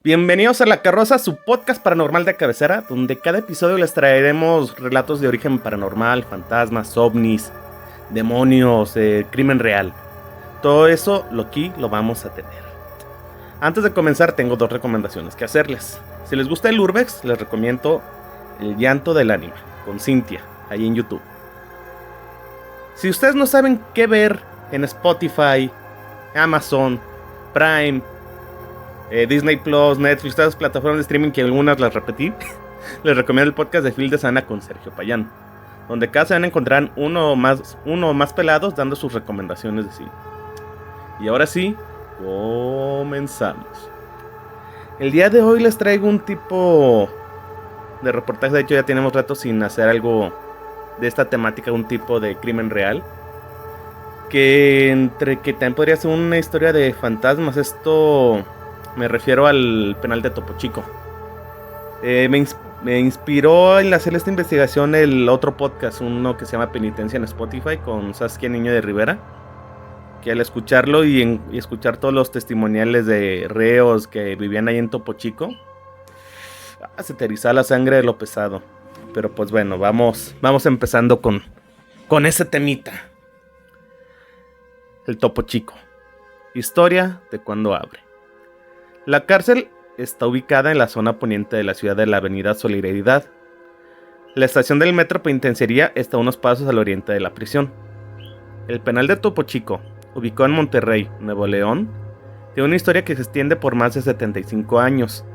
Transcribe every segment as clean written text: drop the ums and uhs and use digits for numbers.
Bienvenidos a La Carroza, su podcast paranormal de cabecera, donde cada episodio les traeremos relatos de origen paranormal, fantasmas, ovnis, demonios, crimen real. Todo eso, aquí lo vamos a tener. Antes de comenzar, tengo dos recomendaciones que hacerles. Si les gusta el Urbex, les recomiendo El Llanto del Ánima, con Cintia, ahí en YouTube. Si ustedes no saben qué ver en Spotify, Amazon, Prime, Disney Plus, Netflix, todas las plataformas de streaming que algunas las repetí, les recomiendo el podcast de Fil de Sana con Sergio Payán, donde cada semana encontrarán uno o más pelados dando sus recomendaciones de cine. Y ahora sí, comenzamos. El día de hoy les traigo un tipo de reportaje. De hecho, ya tenemos rato sin hacer algo de esta temática, un tipo de crimen real, que también podría ser una historia de fantasmas. Esto me refiero al penal de Topo Chico. Me inspiró en hacer esta investigación el otro podcast, uno que se llama Penitencia en Spotify, con Saskia Niño de Rivera, que al escucharlo y escuchar todos los testimoniales de reos que vivían ahí en Topo Chico, se te erizaba la sangre de lo pesado. Pero pues bueno, vamos empezando con ese temita. El Topo Chico. Historia de cuando abre. La cárcel está ubicada en la zona poniente de la ciudad de la avenida Solidaridad. La estación del metro penitenciaría está a unos pasos al oriente de la prisión. El penal de Topo Chico, ubicado en Monterrey, Nuevo León, tiene una historia que se extiende por más de 75 años,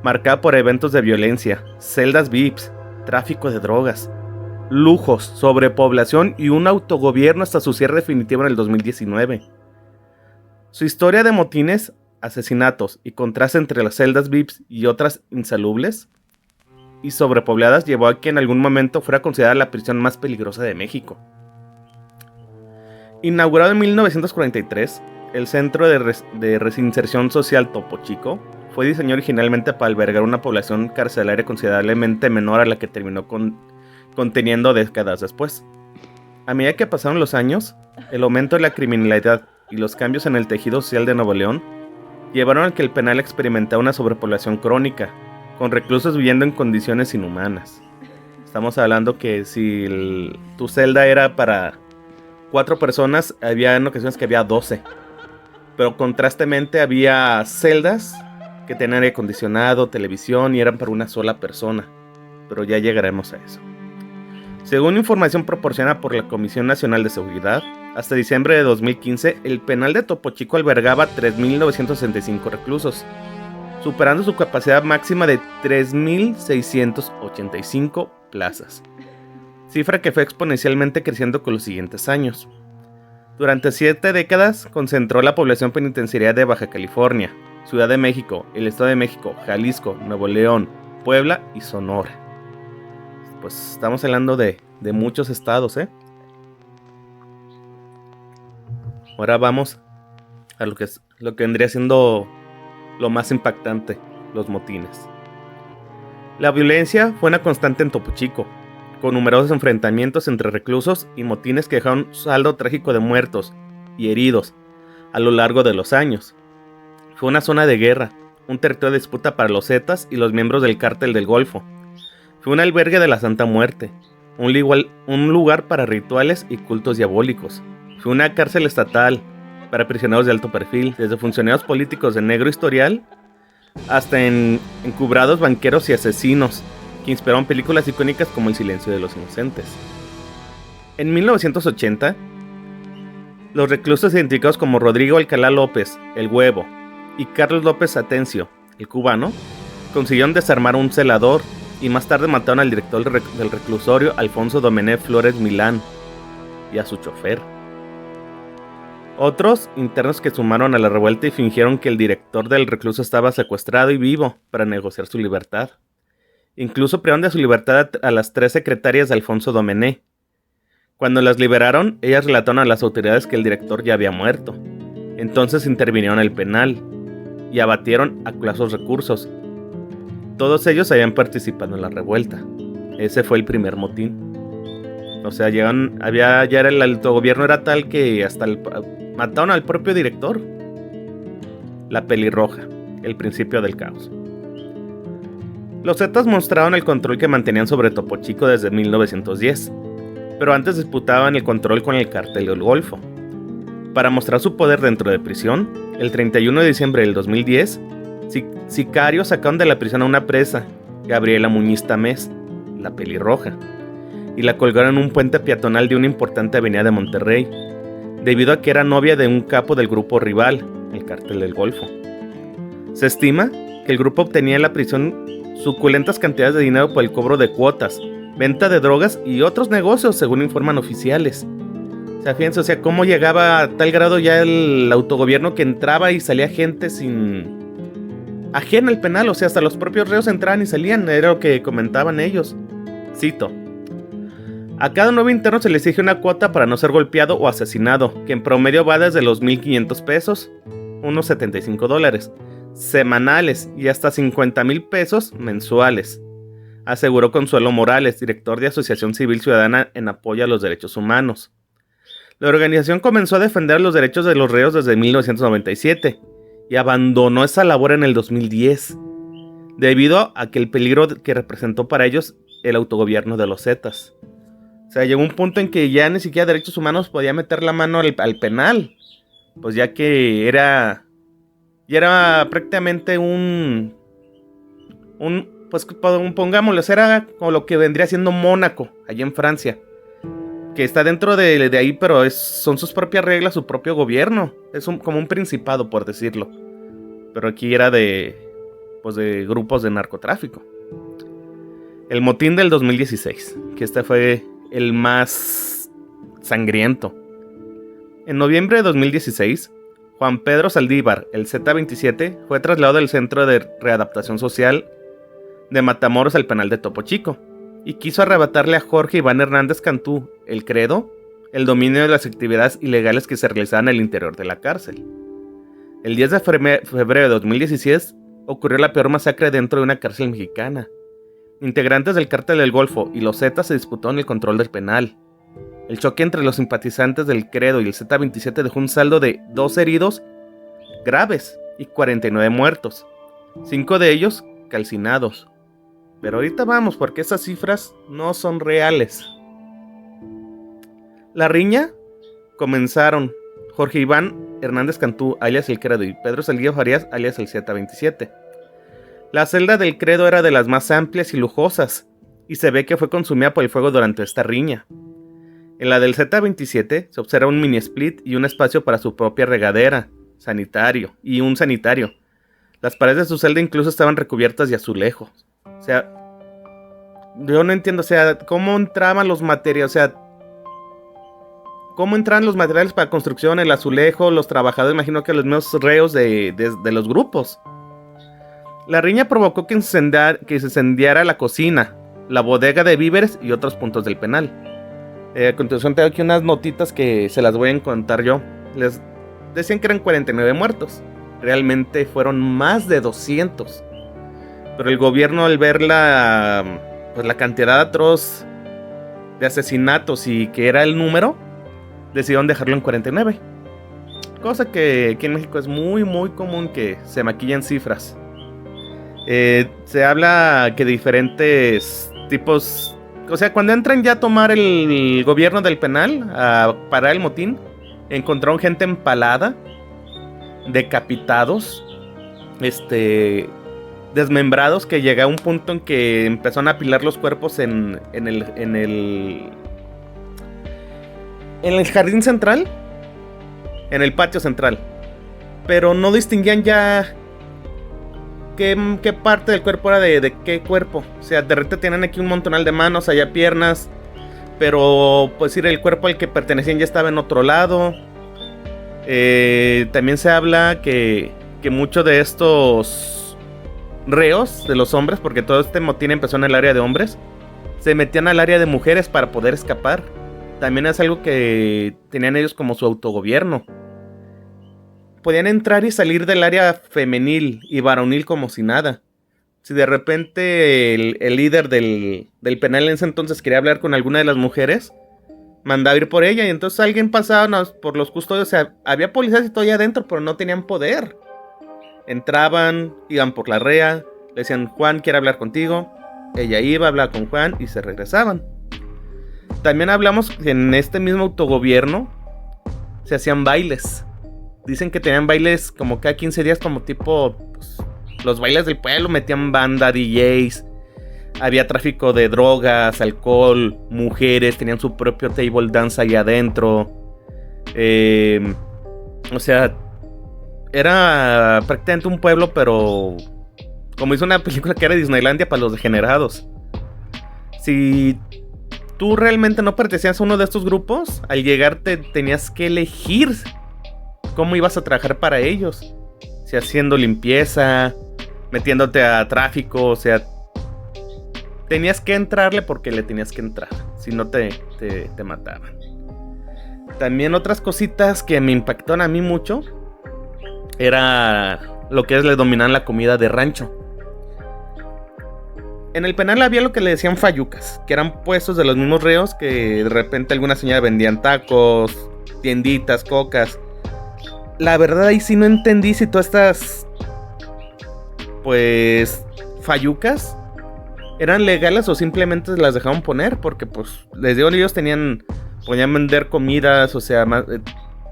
marcada por eventos de violencia, celdas VIPs, tráfico de drogas, lujos, sobrepoblación y un autogobierno hasta su cierre definitivo en el 2019. Su historia de motines, asesinatos y contraste entre las celdas VIPs y otras insalubres y sobrepobladas llevó a que en algún momento fuera considerada la prisión más peligrosa de México. Inaugurado en 1943, el Centro de Reinserción Social Topo Chico fue diseñado originalmente para albergar una población carcelaria considerablemente menor a la que terminó conteniendo décadas después. A medida que pasaron los años, el aumento de la criminalidad y los cambios en el tejido social de Nuevo León llevaron a que el penal experimentara una sobrepoblación crónica, con reclusos viviendo en condiciones inhumanas. Estamos hablando que si tu celda era para 4 personas, había en ocasiones que había 12. Pero contrastemente había celdas que tenían aire acondicionado, televisión y eran para una sola persona. Pero ya llegaremos a eso. Según información proporcionada por la Comisión Nacional de Seguridad, hasta diciembre de 2015, el penal de Topo Chico albergaba 3.965 reclusos, superando su capacidad máxima de 3.685 plazas, cifra que fue exponencialmente creciendo con los siguientes años. Durante 7 décadas concentró la población penitenciaria de Baja California, Ciudad de México, el Estado de México, Jalisco, Nuevo León, Puebla y Sonora. Pues estamos hablando de muchos estados, ¿eh? Ahora vamos a lo que vendría siendo lo más impactante, los motines. La violencia fue una constante en Topo Chico, con numerosos enfrentamientos entre reclusos y motines que dejaron un saldo trágico de muertos y heridos a lo largo de los años. Fue una zona de guerra, un territorio de disputa para los Zetas y los miembros del Cártel del Golfo. Fue un albergue de la Santa Muerte, un lugar para rituales y cultos diabólicos. Fue una cárcel estatal para prisioneros de alto perfil, desde funcionarios políticos de negro historial hasta encubrados banqueros y asesinos, que inspiraron películas icónicas como El Silencio de los Inocentes. En 1980, los reclusos identificados como Rodrigo Alcalá López, el Huevo, y Carlos López Atencio, el Cubano, consiguieron desarmar a un celador y más tarde mataron al director del reclusorio, Alfonso Domenech Flores Milán, y a su chofer. Otros internos que sumaron a la revuelta y fingieron que el director del recluso estaba secuestrado y vivo para negociar su libertad. Incluso privaron de su libertad a las 3 secretarias de Alfonso Domenech. Cuando las liberaron, ellas relataron a las autoridades que el director ya había muerto. Entonces intervinieron en el penal y abatieron a los recursos. Todos ellos habían participado en la revuelta. Ese fue el primer motín. O sea, ya era el autogobierno era tal que hasta mataron al propio director. La pelirroja. el principio del caos. Los Zetas mostraron el control que mantenían sobre Topo Chico desde 1910, pero antes disputaban el control con el Cártel del Golfo. Para mostrar su poder dentro de prisión, el 31 de diciembre del 2010, sicarios sacaron de la prisión a una presa, Gabriela Muñiz Tamés, la pelirroja, y la colgaron en un puente peatonal de una importante avenida de Monterrey, debido a que era novia de un capo del grupo rival, el Cártel del Golfo. Se estima que el grupo obtenía en la prisión suculentas cantidades de dinero por el cobro de cuotas, venta de drogas y otros negocios, según informan oficiales. O sea, fíjense, cómo llegaba a tal grado ya el autogobierno que entraba y salía gente ajena al penal, o sea, hasta los propios reos entraban y salían, era lo que comentaban ellos. Cito: a cada nuevo interno se le exige una cuota para no ser golpeado o asesinado, que en promedio va desde los 1,500 pesos, unos $75, semanales y hasta 50,000 pesos mensuales, aseguró Consuelo Morales, director de Asociación Civil Ciudadana en apoyo a los derechos humanos. La organización comenzó a defender los derechos de los reos desde 1997 y abandonó esa labor en el 2010, debido a que el peligro que representó para ellos el autogobierno de los Zetas. O sea, llegó un punto en que ya ni siquiera derechos humanos podía meter la mano al penal, pues ya que era prácticamente pues pongámoslo, era como lo que vendría siendo Mónaco, allá en Francia, que está dentro de ahí, pero son sus propias reglas, su propio gobierno, es como un principado, por decirlo, pero aquí era de grupos de narcotráfico. El motín del 2016, que este fue el más sangriento. En noviembre de 2016, Juan Pedro Saldívar, el Z27, fue trasladado del Centro de Readaptación Social de Matamoros al penal de Topo Chico, y quiso arrebatarle a Jorge Iván Hernández Cantú, el Credo, el dominio de las actividades ilegales que se realizaban en el interior de la cárcel. El 10 de febrero de 2016 ocurrió la peor masacre dentro de una cárcel mexicana. Integrantes del Cártel del Golfo y los Zetas se disputaron el control del penal. El choque entre los simpatizantes del Credo y el Z27 dejó un saldo de 2 heridos graves y 49 muertos, 5 de ellos calcinados. Pero ahorita vamos, porque esas cifras no son reales. La riña comenzaron Jorge Iván Hernández Cantú, alias el Credo, y Pedro Saldívar Farías, alias el Z27. La celda del Credo era de las más amplias y lujosas, y se ve que fue consumida por el fuego durante esta riña. En la del Z27 se observa un mini split y un espacio para su propia regadera, un sanitario. Las paredes de su celda incluso estaban recubiertas de azulejos. O sea, yo no entiendo, cómo entraban los materiales, cómo entraban los materiales para construcción, el azulejo, los trabajadores, imagino que los mismos reos de los grupos. La riña provocó que se incendiara la cocina, la bodega de víveres y otros puntos del penal. A continuación tengo aquí unas notitas que se las voy a contar yo. Les decían que eran 49 muertos. Realmente fueron más de 200. Pero el gobierno, al ver la cantidad atroz de asesinatos y que era el número, decidieron dejarlo en 49. Cosa que aquí en México es muy muy común que se maquillen cifras. Se habla que diferentes tipos, o sea, cuando entran ya a tomar el gobierno del penal, a parar el motín, encontraron gente empalada, decapitados, desmembrados, que llega a un punto en que empezaron a apilar los cuerpos en el jardín central, en el patio central, pero no distinguían ya qué parte del cuerpo era de qué cuerpo. O sea, de repente tienen aquí un montonal de manos, allá piernas, pero pues el cuerpo al que pertenecían ya estaba en otro lado. También se habla que muchos de estos reos, de los hombres, porque todo este motín empezó en el área de hombres, se metían al área de mujeres para poder escapar. También es algo que tenían ellos como su autogobierno. Podían entrar y salir del área femenil y varonil como si nada. Si de repente el líder del penal en ese entonces quería hablar con alguna de las mujeres, mandaba ir por ella, y entonces alguien pasaba por los custodios. O sea, había policías y todo allá adentro, pero no tenían poder. Entraban, iban por la rea, le decían, Juan quiere hablar contigo. Ella iba a hablar con Juan y se regresaban. También hablamos que en este mismo autogobierno se hacían bailes. Dicen que tenían bailes como cada 15 días, como tipo pues, los bailes del pueblo, metían banda, DJs. Había tráfico de drogas, alcohol, mujeres, tenían su propio table dance ahí adentro. O sea, era prácticamente un pueblo, pero como hizo una película que era Disneylandia para los degenerados. Si tú realmente no pertenecías a uno de estos grupos, al llegar tenías que elegir cómo ibas a trabajar para ellos. O sea, haciendo limpieza, metiéndote a tráfico, o sea, tenías que entrarle porque le tenías que entrar. Si no te mataban. También otras cositas que me impactaron a mí mucho era lo que le dominaban la comida de rancho. En el penal había lo que le decían fayucas, que eran puestos de los mismos reos que de repente alguna señora vendían tacos, tienditas, cocas. La verdad ahí sí no entendí si todas estas pues fayucas eran legales o simplemente las dejaban poner, porque pues les digo, ellos podían vender comidas, o sea,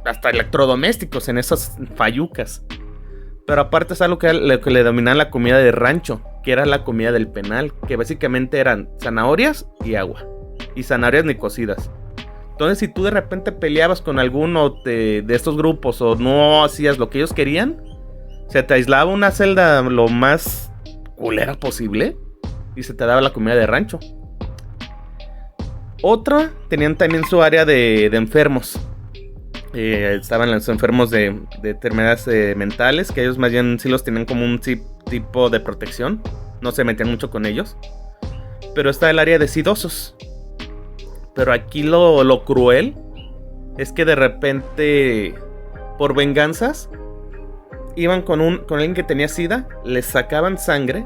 hasta electrodomésticos en esas fayucas. Pero aparte es algo que le dominaban la comida de rancho, que era la comida del penal, que básicamente eran zanahorias y agua, y zanahorias ni cocidas. Entonces si tú de repente peleabas con alguno de estos grupos o no hacías lo que ellos querían, se te aislaba una celda lo más culera posible y se te daba la comida de rancho. Otra, tenían también su área de enfermos. Estaban los enfermos de enfermedades mentales, que ellos más bien sí los tenían como un tipo de protección. No se metían mucho con ellos. Pero está el área de sidosos. Pero aquí lo cruel es que de repente, por venganzas, iban con alguien que tenía sida, les sacaban sangre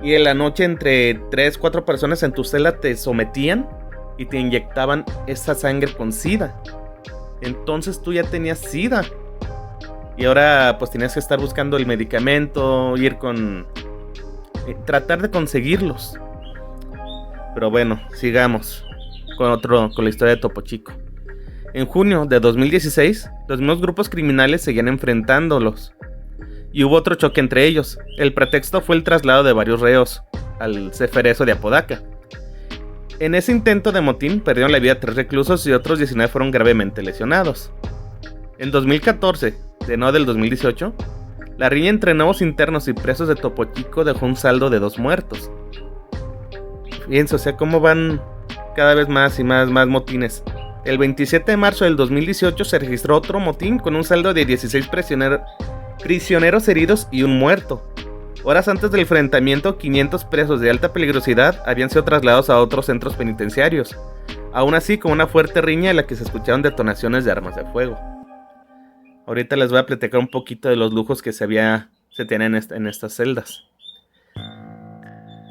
y en la noche entre 3-4 personas en tu celda te sometían y te inyectaban esa sangre con sida. Entonces tú ya tenías sida y ahora pues tenías que estar buscando el medicamento, tratar de conseguirlos. Pero bueno, sigamos con la historia de Topo Chico. En junio de 2016, los mismos grupos criminales seguían enfrentándolos y hubo otro choque entre ellos. El pretexto fue el traslado de varios reos al Ceferezo de Apodaca. En ese intento de motín perdieron la vida 3 reclusos y otros 19 fueron gravemente lesionados. En 2014, de no del 2018, la riña entre nuevos internos y presos de Topo Chico dejó un saldo de 2 muertos. Fíjense, o sea, cómo van cada vez más y más motines. El 27 de marzo del 2018 se registró otro motín con un saldo de 16 prisioneros heridos y un muerto. Horas antes del enfrentamiento, 500 presos de alta peligrosidad habían sido trasladados a otros centros penitenciarios, aún así con una fuerte riña en la que se escucharon detonaciones de armas de fuego. Ahorita les voy a platicar un poquito de los lujos que se tenían en estas celdas.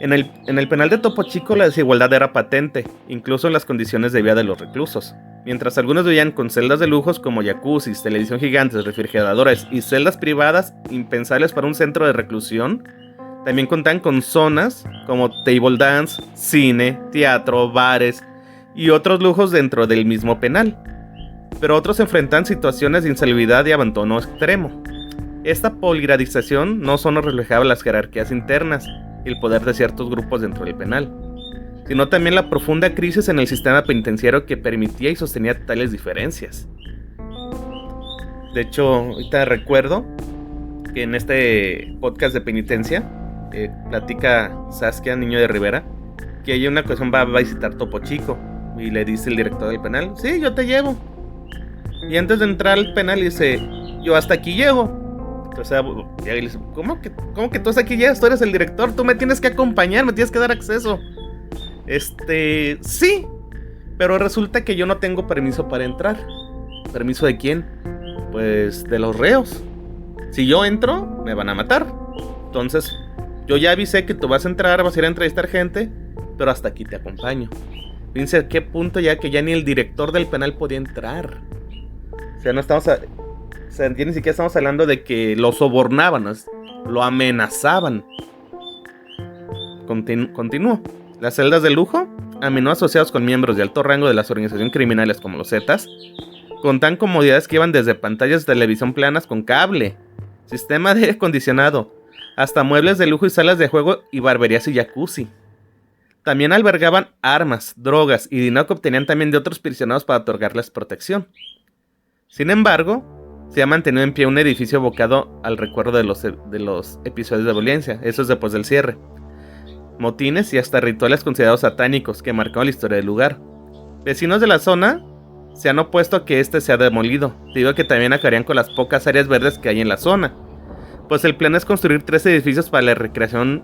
En el penal de Topo Chico la desigualdad era patente, incluso en las condiciones de vida de los reclusos. Mientras algunos vivían con celdas de lujos como jacuzzis, televisión gigantes, refrigeradores y celdas privadas impensables para un centro de reclusión, también contaban con zonas como table dance, cine, teatro, bares y otros lujos dentro del mismo penal. Pero otros enfrentan situaciones de insalubridad y abandono extremo. Esta poligradización no solo reflejaba las jerarquías internas y el poder de ciertos grupos dentro del penal, sino también la profunda crisis en el sistema penitenciario que permitía y sostenía tales diferencias. De hecho, ahorita recuerdo que en este podcast de penitencia platica Saskia Niño de Rivera que ella una ocasión va a visitar Topo Chico y le dice el director del penal, sí, yo te llevo. Y antes de entrar al penal dice, yo hasta aquí llego. O sea, y le dice, ¿cómo que tú hasta aquí llegas? Tú eres el director, tú me tienes que acompañar, me tienes que dar acceso. Sí, pero resulta que yo no tengo permiso para entrar. ¿Permiso de quién? Pues de los reos. Si yo entro, me van a matar. Entonces, yo ya avisé que tú vas a entrar, vas a ir a entrevistar gente, pero hasta aquí te acompaño. Fíjense a qué punto ya que ya ni el director del penal podía entrar. O sea, no estamos O sea, ya ni siquiera estamos hablando de que lo sobornaban, ¿no? Lo amenazaban. Continúo. Las celdas de lujo, a menudo asociados con miembros de alto rango de las organizaciones criminales como los Zetas, contan comodidades que iban desde pantallas de televisión planas con cable, sistema de aire acondicionado, hasta muebles de lujo y salas de juego y barberías y jacuzzi. También albergaban armas, drogas y dinero que obtenían también de otros prisioneros para otorgarles protección. Sin embargo, se ha mantenido en pie un edificio evocado al recuerdo de los episodios de violencia, eso es después del cierre. Motines y hasta rituales considerados satánicos que marcaron la historia del lugar. Vecinos de la zona se han opuesto a que este sea demolido, debido a que también acabarían con las pocas áreas verdes que hay en la zona, pues el plan es construir 3 edificios para la recreación,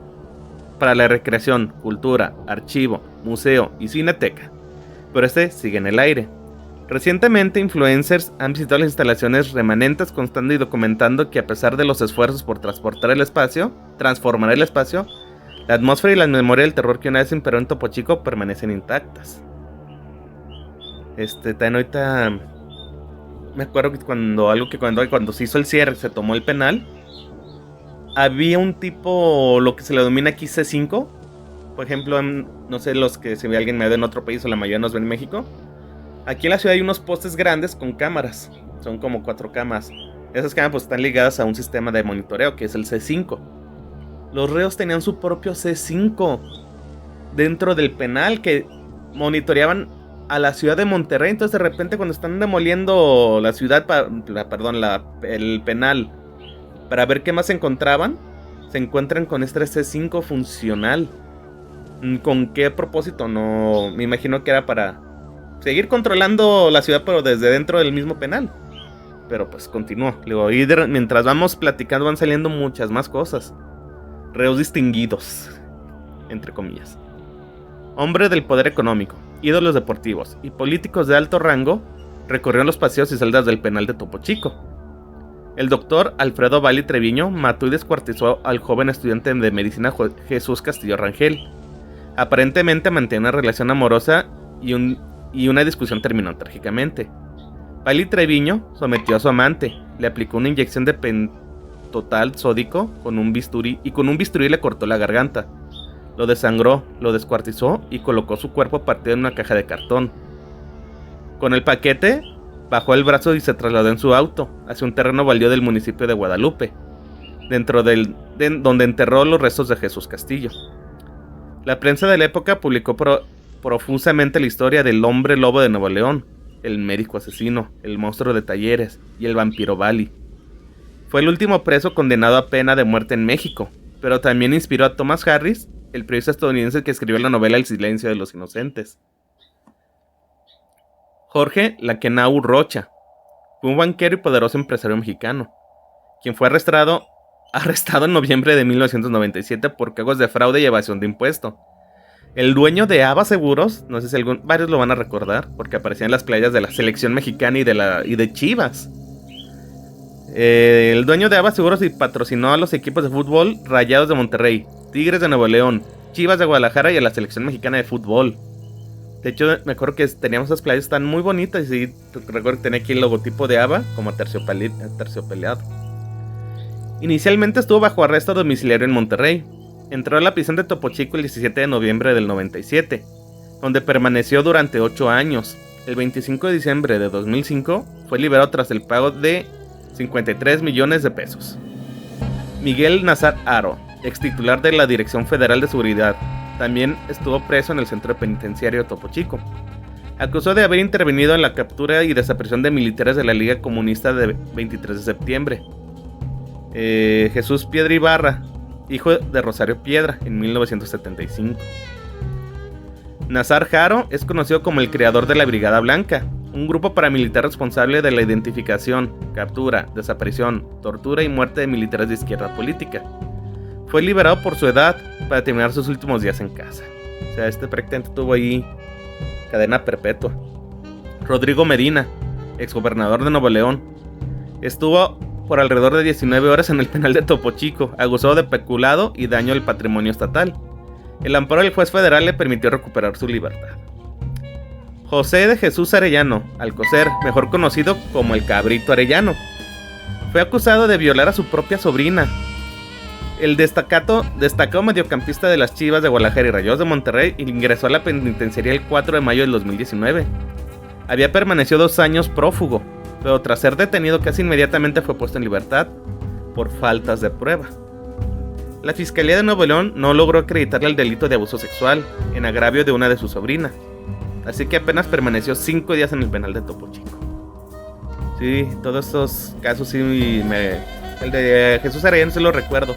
cultura, archivo, museo y cineteca, pero este sigue en el aire. Recientemente, influencers han visitado las instalaciones remanentes, constando y documentando que a pesar de los esfuerzos por transformar el espacio, la atmósfera y la memoria del terror que una vez imperó en Topo Chico permanecen intactas. También ahorita me acuerdo que cuando se hizo el cierre, se tomó el penal, había un tipo, lo que se le denomina aquí C5. Por ejemplo, no sé, los que si alguien me ve en otro país o la mayoría nos ve en México. Aquí en la ciudad hay unos postes grandes con cámaras. Son como 4 cámaras. Esas cámaras pues están ligadas a un sistema de monitoreo que es el C5. Los reos tenían su propio C5 dentro del penal que monitoreaban a la ciudad de Monterrey. Entonces de repente cuando están demoliendo la ciudad, el penal, para ver qué más encontraban, se encuentran con este C5 funcional. ¿Con qué propósito? No, me imagino que era para seguir controlando la ciudad, pero desde dentro del mismo penal. Pero pues continuó. Mientras vamos platicando van saliendo muchas más cosas. Reos distinguidos, entre comillas. Hombre del poder económico, ídolos deportivos y políticos de alto rango recorrieron los pasillos y celdas del penal de Topo Chico. El doctor Alfredo Valli Treviño mató y descuartizó al joven estudiante de medicina Jesús Castillo Rangel. Aparentemente mantenía una relación amorosa y una discusión terminó trágicamente. Valli Treviño sometió a su amante, le aplicó una inyección de pentotal sódico con un bisturí le cortó la garganta. Lo desangró, lo descuartizó y colocó su cuerpo partido en una caja de cartón. Con el paquete, bajó el brazo y se trasladó en su auto hacia un terreno baldío del municipio de Guadalupe, donde enterró los restos de Jesús Castillo. La prensa de la época publicó profusamente la historia del hombre lobo de Nuevo León, el médico asesino, el monstruo de Talleres y el vampiro Valli. Fue el último preso condenado a pena de muerte en México, pero también inspiró a Thomas Harris, el periodista estadounidense que escribió la novela El silencio de los inocentes. Jorge Laquenau Rocha fue un banquero y poderoso empresario mexicano, quien fue arrestado en noviembre de 1997 por cargos de fraude y evasión de impuesto. El dueño de Ava Seguros, no sé si varios lo van a recordar, porque aparecía en las playas de la selección mexicana y de Chivas. El dueño de Ava Seguros y patrocinó a los equipos de fútbol Rayados de Monterrey, Tigres de Nuevo León, Chivas de Guadalajara y a la selección mexicana de fútbol. De hecho, me acuerdo que teníamos esas playas tan muy bonitas y recuerdo que tenía aquí el logotipo de Ava como terciopeleado. Inicialmente estuvo bajo arresto domiciliario en Monterrey. Entró a la prisión de Topo Chico el 17 de noviembre del 97, donde permaneció durante 8 años. El 25 de diciembre de 2005 fue liberado tras el pago de 53 millones de pesos. Miguel Nazar Haro, ex titular de la Dirección Federal de Seguridad, también estuvo preso en el centro penitenciario de Topo Chico. Acusó de haber intervenido en la captura y desaparición de militares de la Liga Comunista de 23 de septiembre. Jesús Piedra Ibarra, hijo de Rosario Piedra, en 1975. Nazar Haro es conocido como el creador de la Brigada Blanca, un grupo paramilitar responsable de la identificación, captura, desaparición, tortura y muerte de militares de izquierda política. Fue liberado por su edad para terminar sus últimos días en casa. O sea, este prácticamente tuvo ahí cadena perpetua. Rodrigo Medina, exgobernador de Nuevo León, estuvo por alrededor de 19 horas en el penal de Topo Chico, acusado de peculado y daño al patrimonio estatal. El amparo del juez federal le permitió recuperar su libertad. José de Jesús Arellano Alcocer, mejor conocido como el Cabrito Arellano, Fue acusado de violar a su propia sobrina. El destacado mediocampista de las Chivas de Guadalajara y Rayados de Monterrey ingresó a la penitenciaría el 4 de mayo del 2019. Había permanecido 2 años prófugo, pero tras ser detenido casi inmediatamente fue puesto en libertad por faltas de prueba. La Fiscalía de Nuevo León no logró acreditarle el delito de abuso sexual en agravio de una de sus sobrinas, así que apenas permaneció 5 días en el penal de Topo Chico. Sí, todos estos casos sí el de Jesús Arellano se lo recuerdo.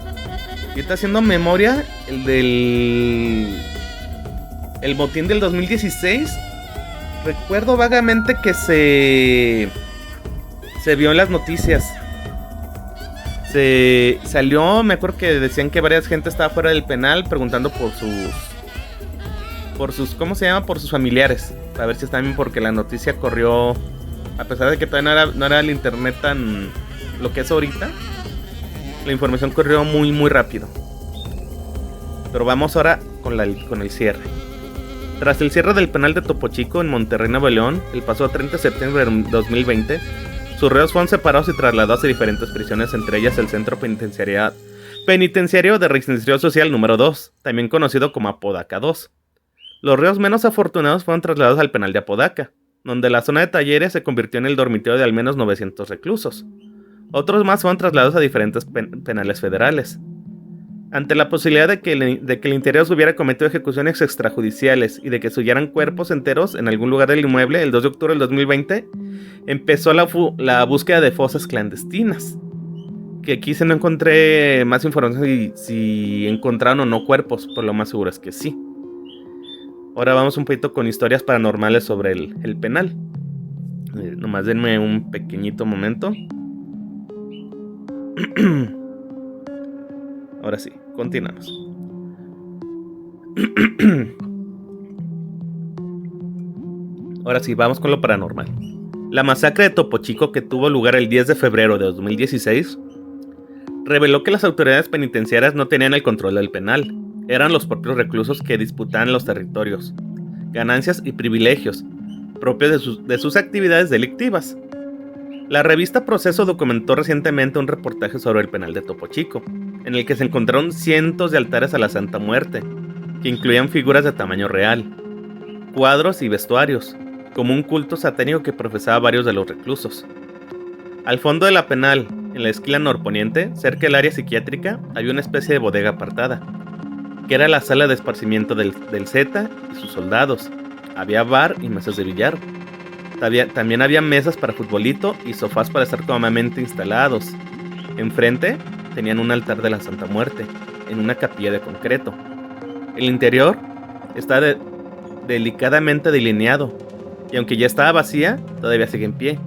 Y está haciendo memoria el motín del 2016. Recuerdo vagamente que se vio en las noticias. Se salió, me acuerdo que decían que varias gente estaba fuera del penal preguntando por sus ¿cómo se llama? Por sus familiares, a ver si están bien, porque la noticia corrió, a pesar de que todavía no era el internet tan lo que es ahorita, la información corrió muy muy rápido. Pero vamos ahora con el cierre. Tras el cierre del penal de Topo Chico en Monterrey, Nuevo León, el pasado 30 de septiembre de 2020, sus reos fueron separados y trasladados a diferentes prisiones, entre ellas el Centro Penitenciario de Reinserción Social número 2, también conocido como Apodaca 2. Los reos menos afortunados fueron trasladados al penal de Apodaca, donde la zona de talleres se convirtió en el dormitorio de al menos 900 reclusos. Otros más fueron trasladados a diferentes penales federales. Ante la posibilidad de que el interior hubiera cometido ejecuciones extrajudiciales y de que se hallaran cuerpos enteros en algún lugar del inmueble, el 2 de octubre del 2020 empezó la búsqueda de fosas clandestinas. Que aquí no encontré más información si encontraron o no cuerpos, pero lo más seguro es que sí. Ahora vamos un poquito con historias paranormales sobre el penal. Nomás denme un pequeñito momento. Ahora sí, continuamos. Ahora sí, vamos con lo paranormal. La masacre de Topo Chico, que tuvo lugar el 10 de febrero de 2016, reveló que las autoridades penitenciarias no tenían el control del penal. Eran los propios reclusos que disputaban los territorios, ganancias y privilegios propios de sus actividades delictivas. La revista Proceso documentó recientemente un reportaje sobre el penal de Topo Chico, en el que se encontraron cientos de altares a la Santa Muerte, que incluían figuras de tamaño real, cuadros y vestuarios, como un culto satánico que profesaba varios de los reclusos. Al fondo de la penal, en la esquina norponiente, cerca del área psiquiátrica, había una especie de bodega apartada, que era la sala de esparcimiento del Z y sus soldados. Había bar y mesas de billar. También había mesas para futbolito y sofás para estar cómodamente instalados. Enfrente tenían un altar de la Santa Muerte, en una capilla de concreto. El interior está delicadamente delineado, y aunque ya estaba vacía, todavía sigue en pie.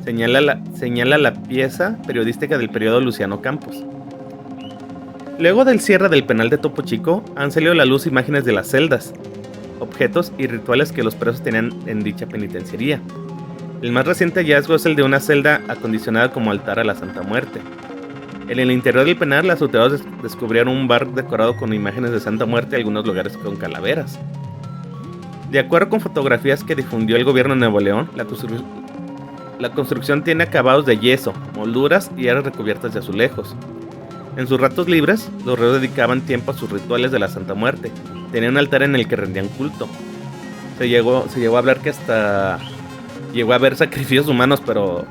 Señala la pieza periodística del periodo Luciano Campos. Luego del cierre del penal de Topo Chico, han salido a la luz imágenes de las celdas, objetos y rituales que los presos tenían en dicha penitenciaría. El más reciente hallazgo es el de una celda acondicionada como altar a la Santa Muerte. En el interior del penal, las autoridades descubrieron un bar decorado con imágenes de Santa Muerte y algunos lugares con calaveras. De acuerdo con fotografías que difundió el gobierno de Nuevo León, la construcción tiene acabados de yeso, molduras y áreas recubiertas de azulejos. En sus ratos libres, los reos dedicaban tiempo a sus rituales de la Santa Muerte. Tenían un altar en el que rendían culto. Se llegó a hablar que hasta llegó a haber sacrificios humanos, pero...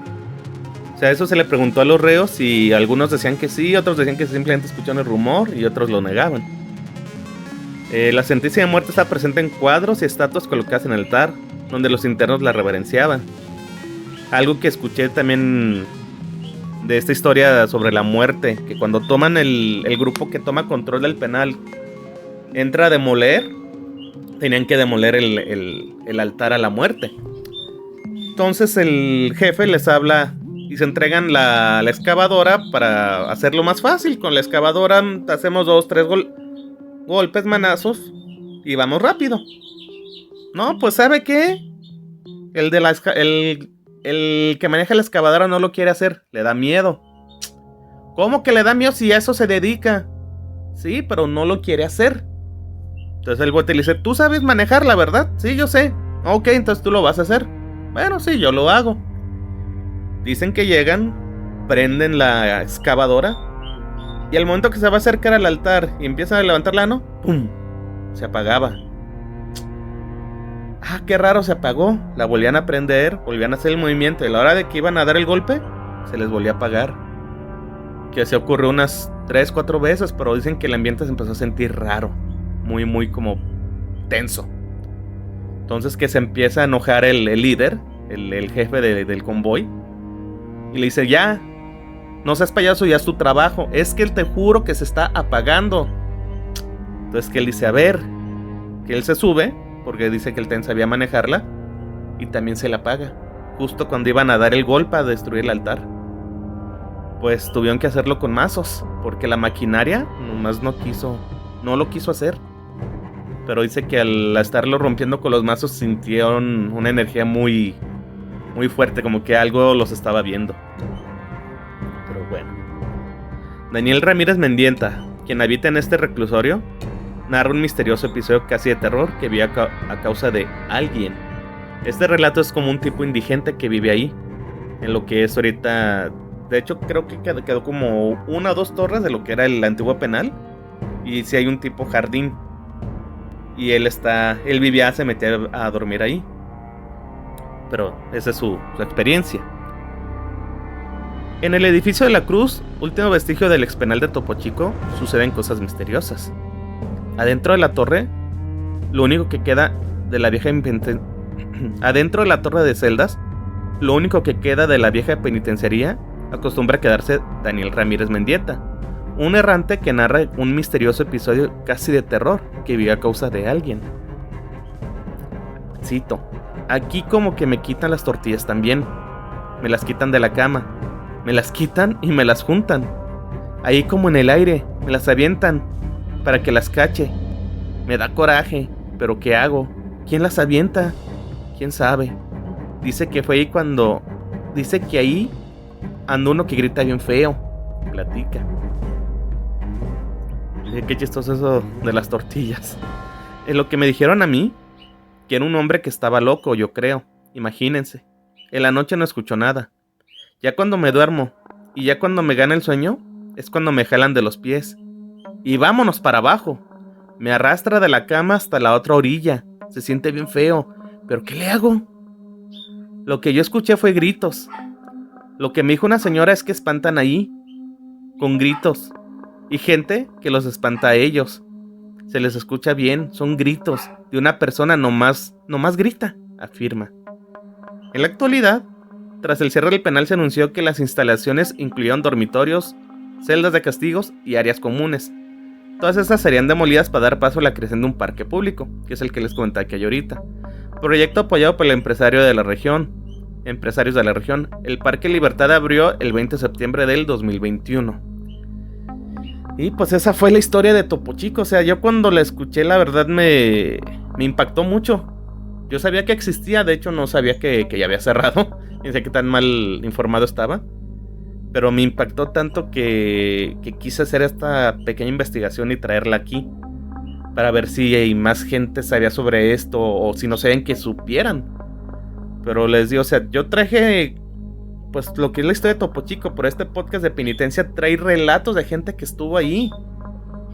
O sea, eso se le preguntó a los reos y algunos decían que sí, otros decían que simplemente escucharon el rumor y otros lo negaban. La sentencia de muerte está presente en cuadros y estatuas colocadas en el altar, donde los internos la reverenciaban. Algo que escuché también de esta historia sobre la muerte, que cuando toman el grupo que toma control del penal entra a demoler, tenían que demoler el altar a la muerte. Entonces el jefe les habla y se entregan la excavadora para hacerlo más fácil. Con la excavadora hacemos 2, 3 golpes, manazos y vamos rápido. No, pues ¿sabe qué? El que maneja la excavadora no lo quiere hacer, le da miedo. ¿Cómo que le da miedo si a eso se dedica? Sí, pero no lo quiere hacer. Entonces el güey te dice, tú sabes manejarla, ¿verdad? Sí, yo sé. Ok, entonces tú lo vas a hacer. Bueno, sí, yo lo hago. Dicen que llegan, prenden la excavadora. Y al momento que se va a acercar al altar y empieza a levantar la mano, ¡pum! Se apagaba. Ah, qué raro, se apagó. La volvían a prender, volvían a hacer el movimiento. Y a la hora de que iban a dar el golpe, se les volvió a apagar. Que se ocurrió unas 3-4 veces, pero dicen que el ambiente se empezó a sentir raro. Muy como tenso. Entonces que se empieza a enojar el líder, el jefe del convoy. Y le dice, ya, no seas payaso, ya es tu trabajo. Es que te juro que se está apagando. Entonces que él dice, a ver, que él se sube, porque dice que el Ten sabía manejarla, y también se la apaga, justo cuando iban a dar el golpe a destruir el altar. Pues tuvieron que hacerlo con mazos, porque la maquinaria nomás no lo quiso hacer. Pero dice que al estarlo rompiendo con los mazos sintieron una energía muy fuerte, como que algo los estaba viendo. Pero bueno. Daniel Ramírez Mendieta, quien habita en este reclusorio, narra un misterioso episodio casi de terror que vio a causa de alguien. Este relato es como un tipo indigente que vive ahí, en lo que es ahorita. De hecho, creo que quedó como 1 o 2 torres de lo que era el antiguo penal. Y sí hay un tipo jardín. Y él vivía, se metía a dormir ahí. Pero esa es su experiencia. En el edificio de la Cruz, último vestigio del expenal de Topo Chico, suceden cosas misteriosas. Adentro de la torre, lo único que queda de la vieja adentro de la torre de celdas, lo único que queda de la vieja penitenciaría, acostumbra a quedarse Daniel Ramírez Mendieta, un errante que narra un misterioso episodio casi de terror que vivió a causa de alguien. Cito: aquí como que me quitan las tortillas también, me las quitan de la cama, me las quitan y me las juntan, ahí como en el aire, me las avientan para que las cache. Me da coraje, pero ¿qué hago? ¿Quién las avienta? ¿Quién sabe? Dice que fue ahí cuando... Dice que ahí anda uno que grita bien feo. Platica. Qué chistoso eso de las tortillas. En lo que me dijeron a mí, que era un hombre que estaba loco, yo creo. Imagínense. En la noche no escucho nada. Ya cuando me duermo y ya cuando me gana el sueño, es cuando me jalan de los pies. Y vámonos para abajo. Me arrastra de la cama hasta la otra orilla. Se siente bien feo. ¿Pero qué le hago? Lo que yo escuché fue gritos. Lo que me dijo una señora es que espantan ahí. Con gritos. Y gente que los espanta a ellos. Se les escucha bien. Son gritos de una persona nomás grita, afirma. En la actualidad, tras el cierre del penal se anunció que las instalaciones incluían dormitorios, celdas de castigos y áreas comunes. Todas estas serían demolidas para dar paso a la creación de un parque público, que es el que les comentaba que hay ahorita. Proyecto apoyado por el empresarios de la región. El Parque Libertad abrió el 20 de septiembre del 2021. Y pues esa fue la historia de Topo Chico. O sea, yo cuando la escuché, la verdad me impactó mucho. Yo sabía que existía, de hecho no sabía que ya había cerrado. Ni sé qué tan mal informado estaba. Pero me impactó tanto que quise hacer esta pequeña investigación y traerla aquí. Para ver si más gente sabía sobre esto o si no sabían que supieran. Pero les digo, o sea, yo traje pues lo que es la historia de Topo Chico. Por este podcast de penitencia trae relatos de gente que estuvo ahí.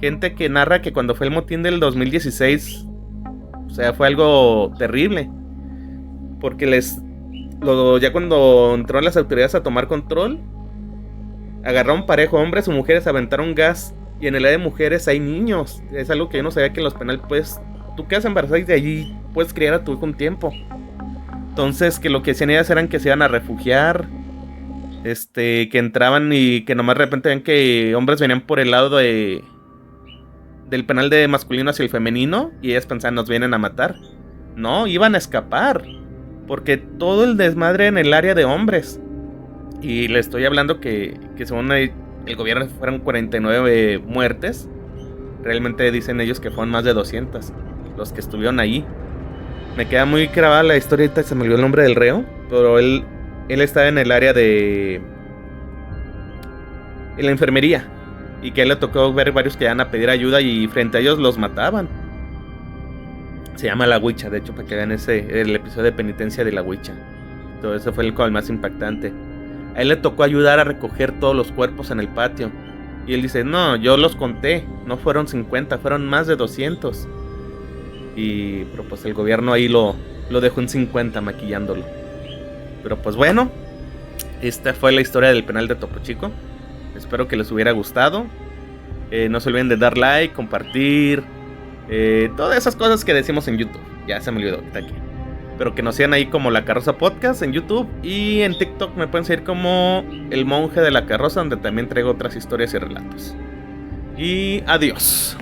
Gente que narra que cuando fue el motín del 2016, o sea, fue algo terrible. Porque ya cuando entraron las autoridades a tomar control, agarraron parejo hombres o mujeres, aventaron gas. Y en el área de mujeres hay niños. Es algo que yo no sabía, que en los penales, pues, tú quedas embarazada y de allí puedes criar a tu hijo un tiempo. Entonces, que lo que decían ellas eran que se iban a refugiar. Que entraban y que nomás de repente ven que hombres venían por el lado del penal de masculino hacia el femenino. Y ellas pensaban, nos vienen a matar. No, iban a escapar. Porque todo el desmadre en el área de hombres. Y le estoy hablando que según el gobierno fueron 49 muertes. Realmente dicen ellos que fueron más de 200 los que estuvieron ahí. Me queda muy grabada la historia, se me olvidó el nombre del reo. Pero él estaba en el área en la enfermería. Y que a él le tocó ver varios que iban a pedir ayuda y frente a ellos los mataban. Se llama La Huicha, de hecho, para que vean el episodio de penitencia de La Huicha. Todo eso fue el más impactante. A él le tocó ayudar a recoger todos los cuerpos en el patio. Y él dice, no, yo los conté, no fueron 50, fueron más de 200. Pero pues el gobierno ahí lo dejó en 50 maquillándolo. Pero pues bueno, esta fue la historia del penal de Topo Chico. Espero que les hubiera gustado. No se olviden de dar like, compartir, todas esas cosas que decimos en YouTube. Ya se me olvidó que está aquí. Pero que nos sigan ahí como La Carroza Podcast en YouTube. Y en TikTok me pueden seguir como El Monje de la Carroza, donde también traigo otras historias y relatos. Y adiós.